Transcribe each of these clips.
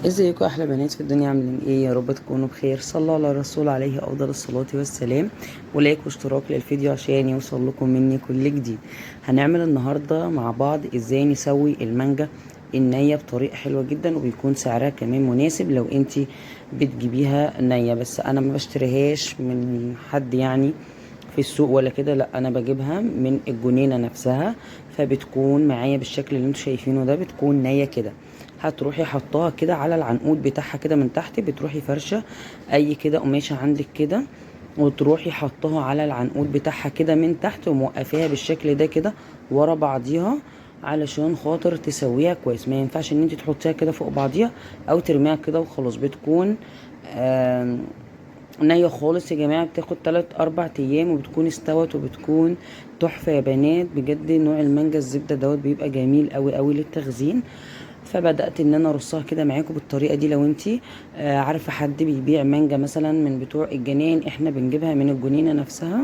ازيكم احلى بنات في الدنيا، عاملين ايه؟ يا رب تكونوا بخير. صلى على الرسول عليه افضل الصلاه والسلام. ولايك واشتراك للفيديو عشان يوصل لكم مني كل جديد. هنعمل النهارده مع بعض ازاي نسوي المانجا النية بطريقه حلوه جدا، وبيكون سعرها كمان مناسب لو انتي بتجيبيها نية. بس انا ما بشتريهاش من حد يعني في السوق ولا كده، لا انا بجيبها من الجنينه نفسها. فبتكون معايا بالشكل اللي انتوا شايفينه ده، بتكون نية كده. هتروحي حطاها كده على العنقود بتاعها كده من تحت، بتروحي فرشه اي كده قماشه عندك كده، وتروحي حطاها على العنقود بتاعها كده من تحت، وموقفاها بالشكل ده كده ورا بعضيها، علشان خاطر تسويها كويس. ما ينفعش ان انت تحطيها كده فوق بعضيها او ترميها كده وخلاص. بتكون نية خالص يا جماعة، بتاخد 3 4 ايام وبتكون استوت، وبتكون تحفة يا بنات بجد. نوع المانجا الزبدة دوت بيبقى جميل قوي قوي للتخزين. فبدأت ان انا ارصها كده معاكم بالطريقة دي. لو انتي عارفة حد بيبيع مانجا مثلا من بتوع الجنين، احنا بنجيبها من الجنينة نفسها،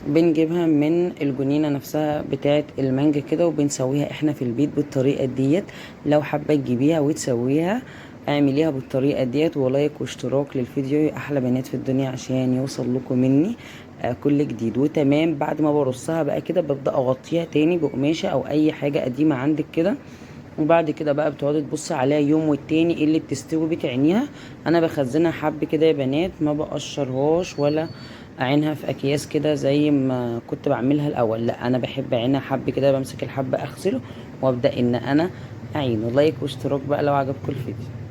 بنجيبها من الجنينة نفسها بتاعة المانجا كده، وبنسويها احنا في البيت بالطريقة ديت. لو حابة تجيبيها وتسويها اعمليها بالطريقة ديت. ولايك واشتراك للفيديو يا احلى بنات في الدنيا عشان يوصل لكم مني كل جديد. وتمام، بعد ما برصها بقى كده ببدأ اغطيها تاني بقماشة او اي حاجة قديمة عندك كده. وبعد كده بقى بتقعدي تبصي عليها يوم والتاني ايه اللي بتستوي بتعينيها. انا بخزنها حب كده يا بنات، ما بقشرهاش ولا اعينها في اكياس كده زي ما كنت بعملها الاول. لا انا بحب اعينها حب كده، بمسك الحب اغسله وابدا ان انا اعينه. لايك واشتراك بقى لو عجبكم الفيديو.